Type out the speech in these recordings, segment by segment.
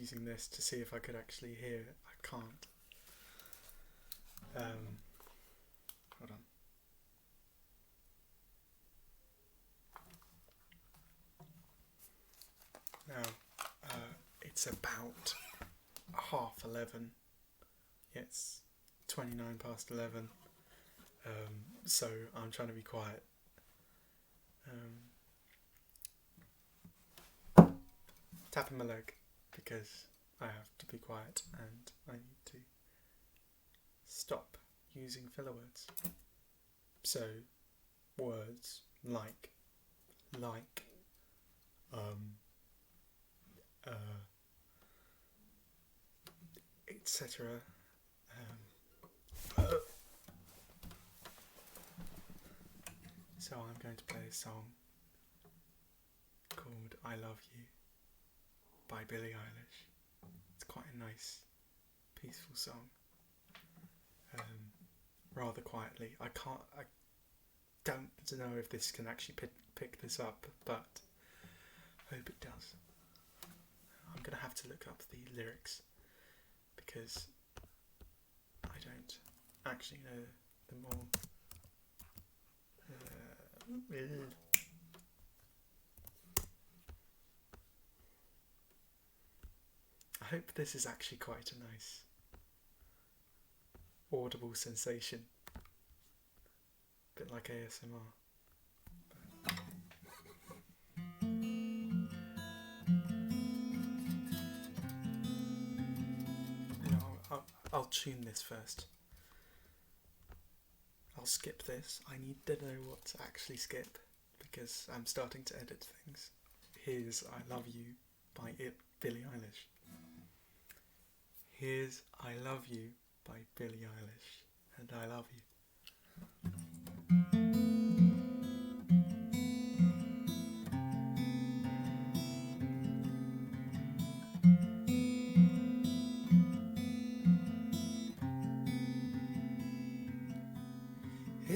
using this to see if I could actually hear it. I can't. Hold on. Now, it's about 11:30. It's 11:29. So I'm trying to be quiet. Tapping my leg because I have to be quiet and I need to stop using filler words. So words like, etc. So I'm going to play a song called I Love You by Billie Eilish. It's quite a nice, peaceful song. Rather quietly. I don't know if this can actually pick this up, but I hope it does. I'm going to have to look up the lyrics because I don't actually know them all. I hope this is actually quite a nice audible sensation. A bit like ASMR. I'll tune this first. I'll skip this. I need to know what to actually skip because I'm starting to edit things. Here's I Love You by Billie Eilish. Here's I Love You by Billie Eilish. And I love you.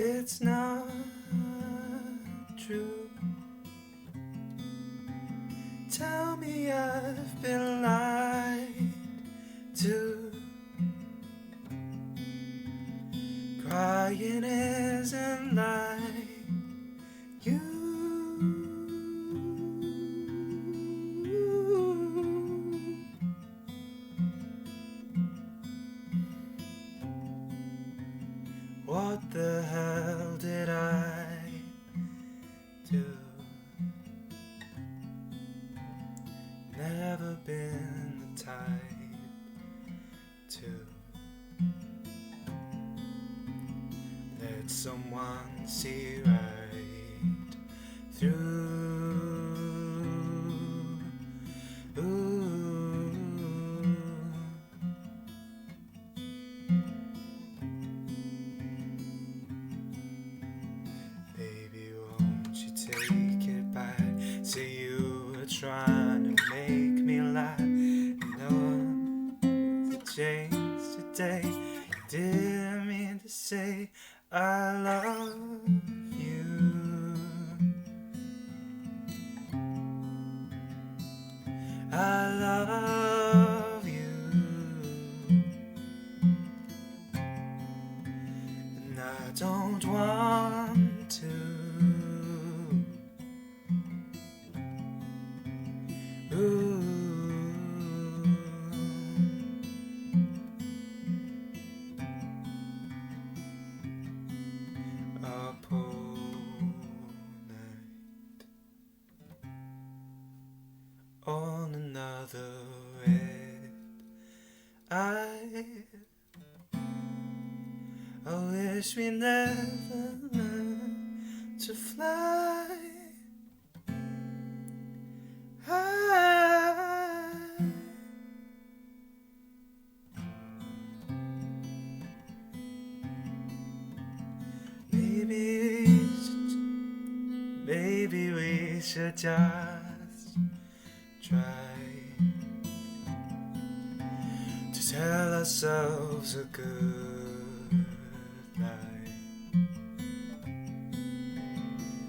It's not true. Tell me I've been lied to. Crying isn't like you. What the hell did I do? Never been the type to let someone see right through. Baby, won't you take it back? Say you were trying to make me lie. No, it's a change today. You didn't mean to say I love you. I love you. And I don't want to. Ooh. Up all night on another red eye. I wish we never learned to fly. Maybe we should just try to tell ourselves a good lie.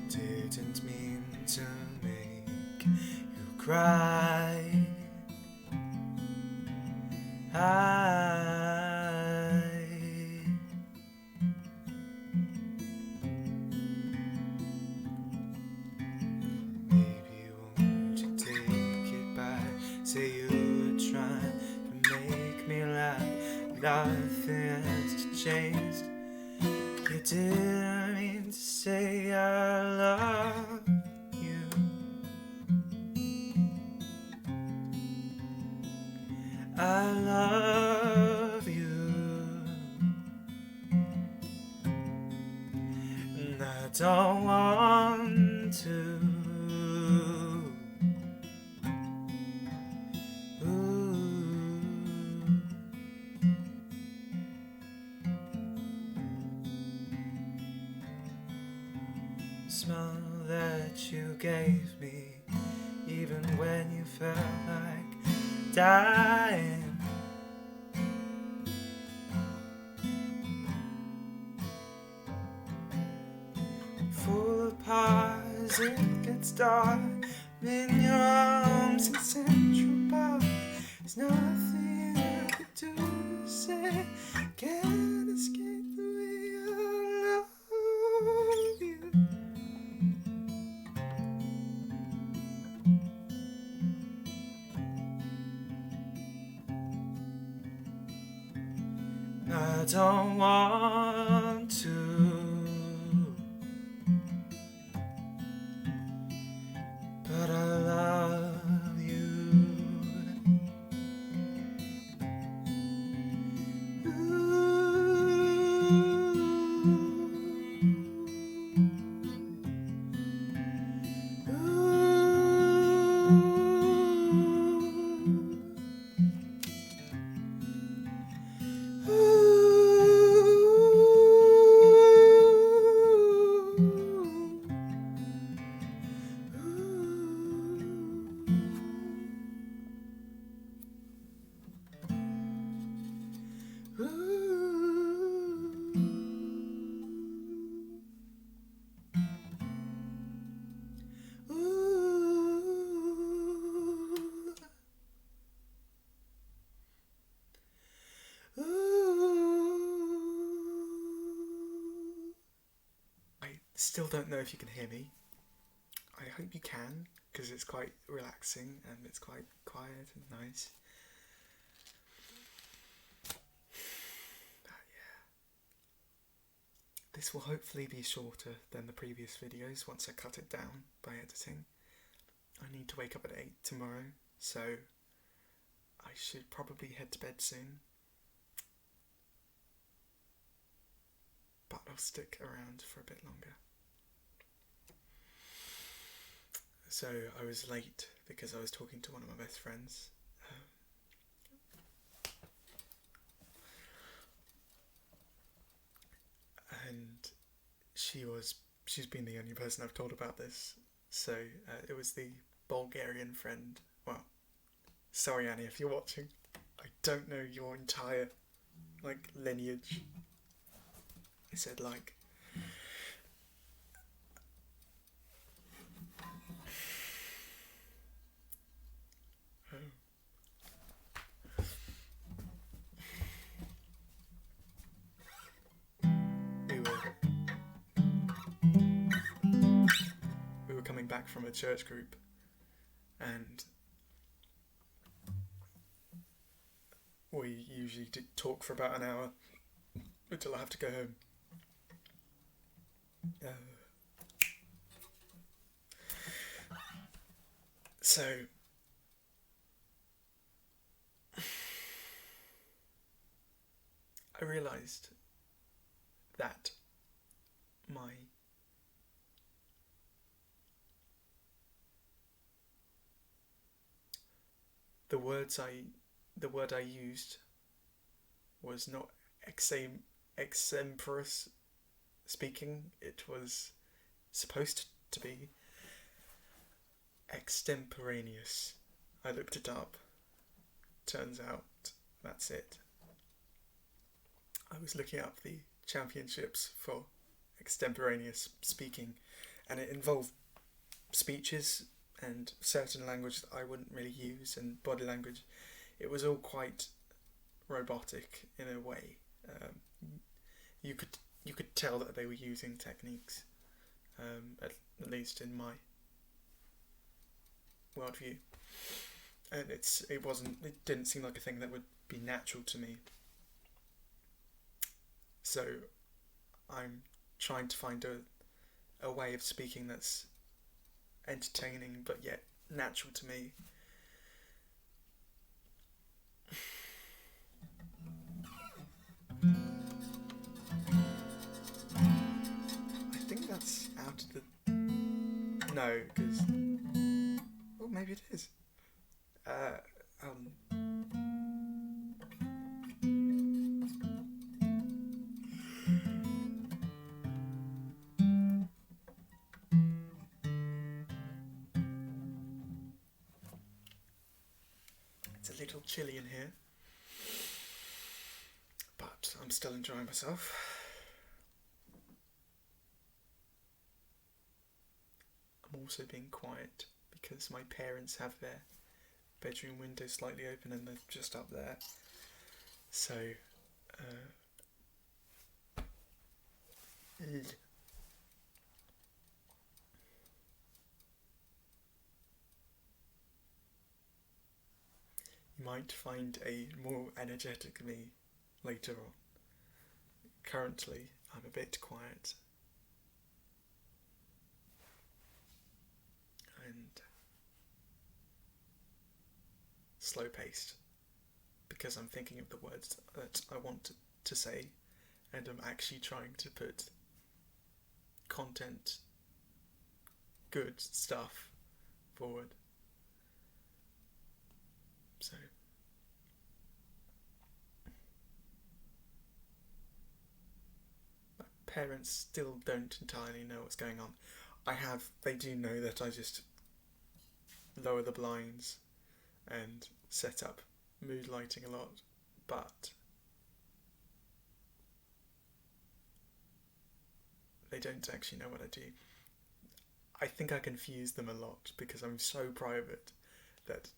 Didn't mean to make you cry. Maybe won't you take it back? Say you were trying to make me laugh. Nothing has changed. You didn't mean to say I love you. I love you, and I don't want to. Smell that you gave me, even when you felt like dying. Full of pies, it gets dark. In your arms in Central Park. There's nothing I could do to say. Can't escape the way I love you. I don't want to, but I love you. Still don't know if you can hear me. I hope you can, because it's quite relaxing and it's quite quiet and nice. But yeah. This will hopefully be shorter than the previous videos once I cut it down by editing. I need to wake up at 8 tomorrow, so I should probably head to bed soon. But I'll stick around for a bit longer. So I was late because I was talking to one of my best friends. And she's been the only person I've told about this. So it was the Bulgarian friend. Well, sorry Annie if you're watching. I don't know your entire lineage. I said we were coming back from a church group, and we usually talk for about an hour until I have to go home. So I realised that the word I used was not extemporous speaking. It was supposed to be extemporaneous. I looked it up. Turns out that's it. I was looking up the championships for extemporaneous speaking, and it involved speeches and certain language that I wouldn't really use, and body language. It was all quite robotic in a way. You could tell that they were using techniques, at least in my worldview, and it didn't seem like a thing that would be natural to me. So I'm trying to find a way of speaking that's entertaining but yet natural to me. I think that's out of the... No, because... Well, maybe it is. It's a little chilly in here, but I'm still enjoying myself. I'm also being quiet because my parents have their bedroom window slightly open and they're just up there. So, you might find a more energetic me later on. Currently, I'm a bit quiet. And slow-paced, because I'm thinking of the words that I want to say, and I'm actually trying to put content, good stuff forward. So my parents still don't entirely know what's going on. They do know that I just lower the blinds and set up mood lighting a lot, but they don't actually know what I do. I think I confuse them a lot because I'm so private that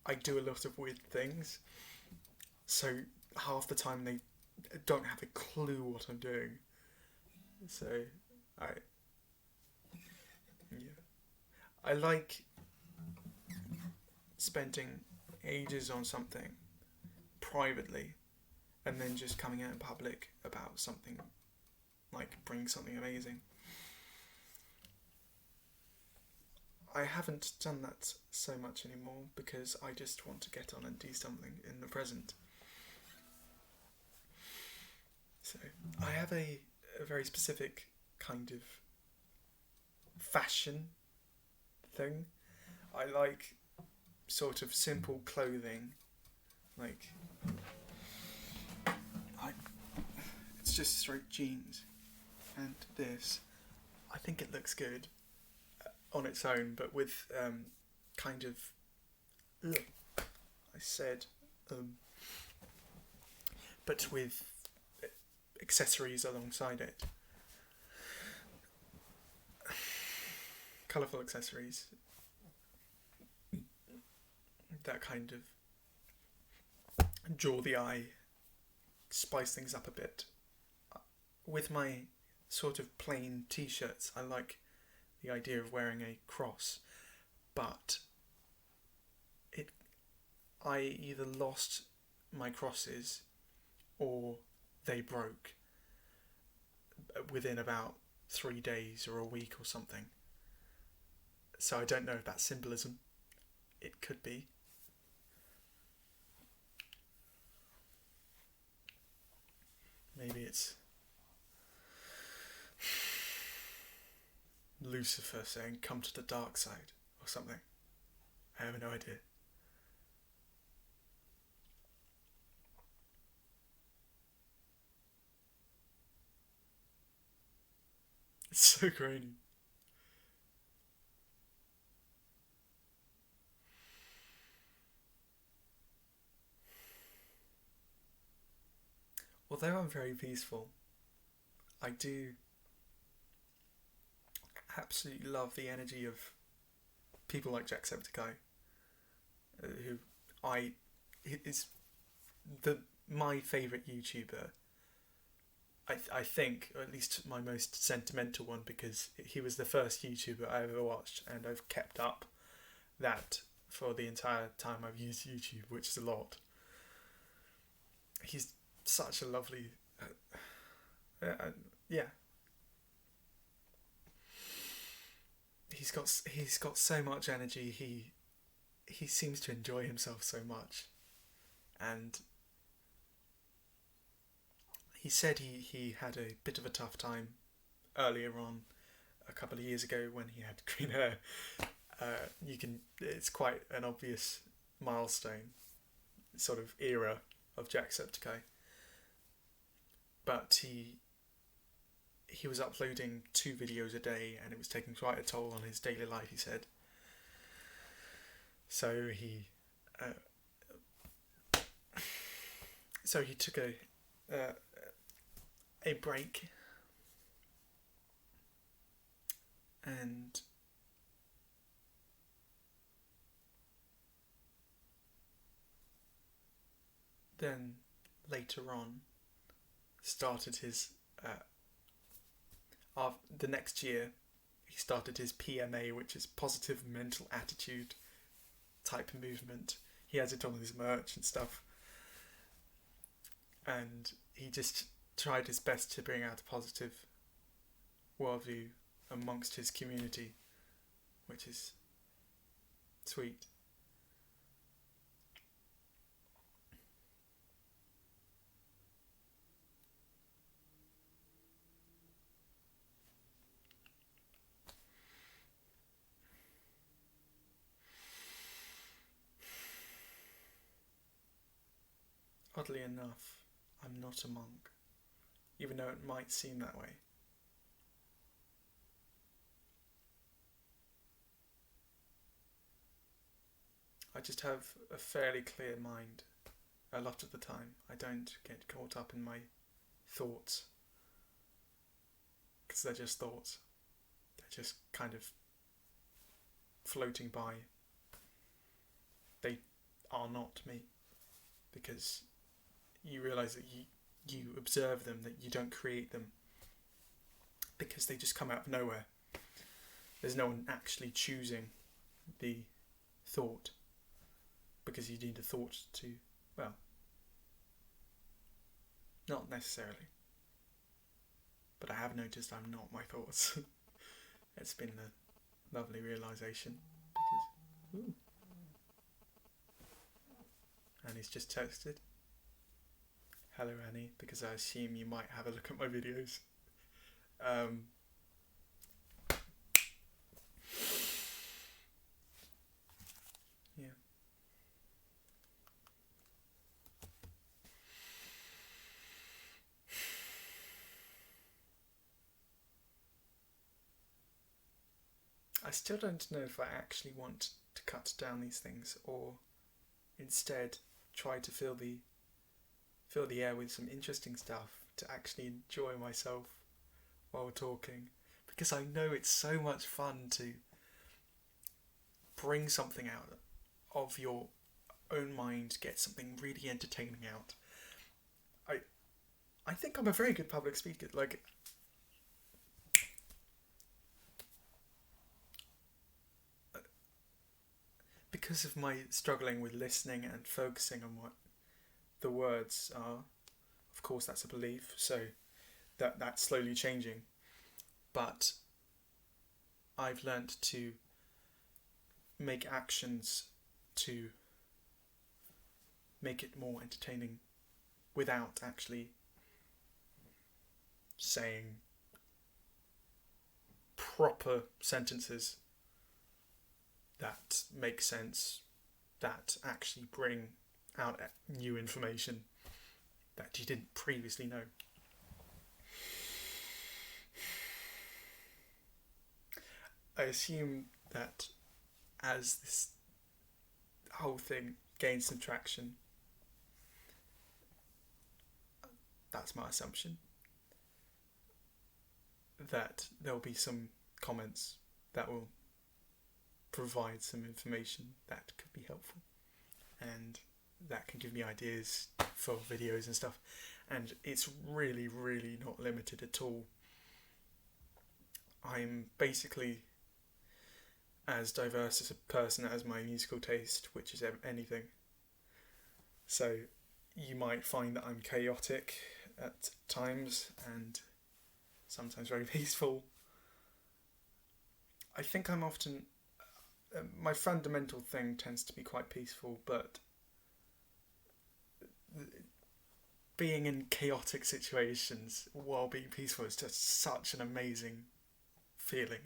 I do a lot of weird things, so half the time they don't have a clue what I'm doing. So I like spending ages on something privately and then just coming out in public about something, like bring something amazing. I haven't done that so much anymore because I just want to get on and do something in the present. So I have a very specific kind of fashion thing. I like sort of simple clothing, like it's just straight jeans and this. I think it looks good on its own, but with kind of but with accessories alongside it, colourful accessories that kind of draw the eye, spice things up a bit. With my sort of plain t-shirts, I like the idea of wearing a cross, but I either lost my crosses or they broke within about 3 days or a week or something. So I don't know if that's symbolism. It could be. Maybe it's Lucifer saying, "Come to the dark side," or something. I have no idea. It's so grainy. Although I'm very peaceful, I do absolutely love the energy of people like Jacksepticeye, who is my favourite YouTuber. I think, or at least my most sentimental one, because he was the first YouTuber I ever watched, and I've kept up that for the entire time I've used YouTube, which is a lot. He's such a lovely, yeah. He's got so much energy. He seems to enjoy himself so much, and he said he had a bit of a tough time earlier on, a couple of years ago, when he had green hair. It's quite an obvious milestone, sort of era of Jacksepticeye. But he was uploading 2 videos a day, and it was taking quite a toll on his daily life, he said. So he took a break, and then later on started his the next year he started his PMA, which is positive mental attitude type movement. He has it on his merch and stuff, and he just tried his best to bring out a positive worldview amongst his community, which is sweet. Oddly enough, I'm not a monk, even though it might seem that way. I just have a fairly clear mind a lot of the time. I don't get caught up in my thoughts, because they're just thoughts. They're just kind of floating by. They are not me, because you realise that you observe them, that you don't create them, because they just come out of nowhere. There's no one actually choosing the thought, because you need a thought to, well, not necessarily, but I have noticed I'm not my thoughts. It's been a lovely realisation, because Annie's just texted. Hello Annie, because I assume you might have a look at my videos. Yeah. I still don't know if I actually want to cut down these things, or instead try to fill the air with some interesting stuff to actually enjoy myself while talking, because I know it's so much fun to bring something out of your own mind, get something really entertaining out. I think I'm a very good public speaker. Like, because of my struggling with listening and focusing on what the words are, of course that's a belief, so that's slowly changing, but I've learnt to make actions to make it more entertaining without actually saying proper sentences that make sense, that actually bring out new information that you didn't previously know. I assume that as this whole thing gains some traction, that's my assumption, that there'll be some comments that will provide some information that could be helpful, and that can give me ideas for videos and stuff, and it's really, really not limited at all. I'm basically as diverse as a person as my musical taste, which is anything. So you might find that I'm chaotic at times and sometimes very peaceful. I think I'm often... my fundamental thing tends to be quite peaceful, but being in chaotic situations while being peaceful is just such an amazing feeling.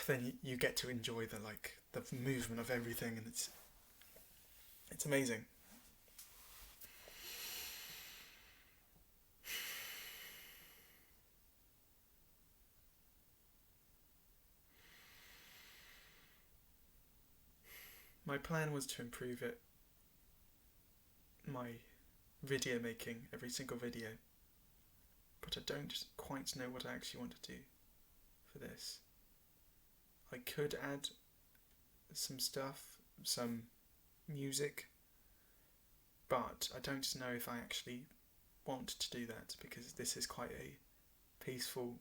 Then you get to enjoy the movement of everything, and it's amazing. My plan was to improve my video making, every single video, but I don't quite know what I actually want to do for this. I could add some stuff, some music, but I don't know if I actually want to do that, because this is quite a peaceful,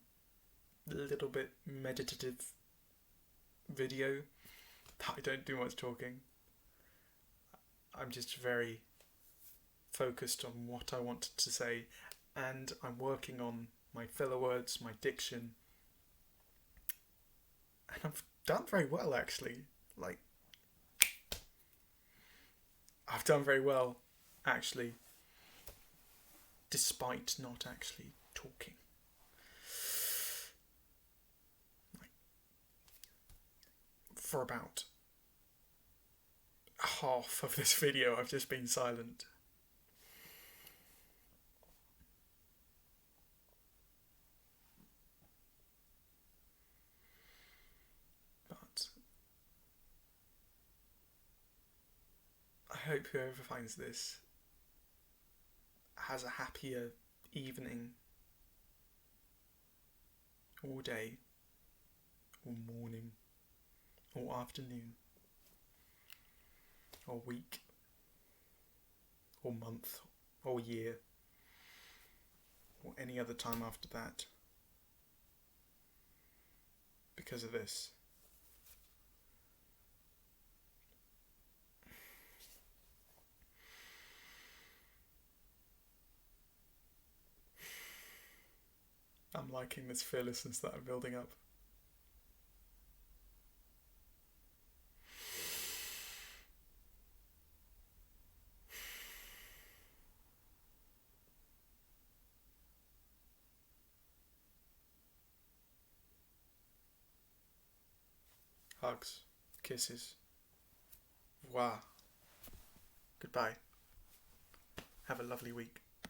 little bit meditative video that I don't do much talking. I'm just very focused on what I wanted to say, and I'm working on my filler words, my diction, and I've done very well, actually. I've done very well, actually, despite not actually talking. For about half of this video, I've just been silent. But I hope whoever finds this has a happier evening, or day, or morning, or afternoon, or week, or month, or year, or any other time after that, because of this. I'm liking this fearlessness that I'm building up. Hugs, kisses. Wow. Goodbye. Have a lovely week.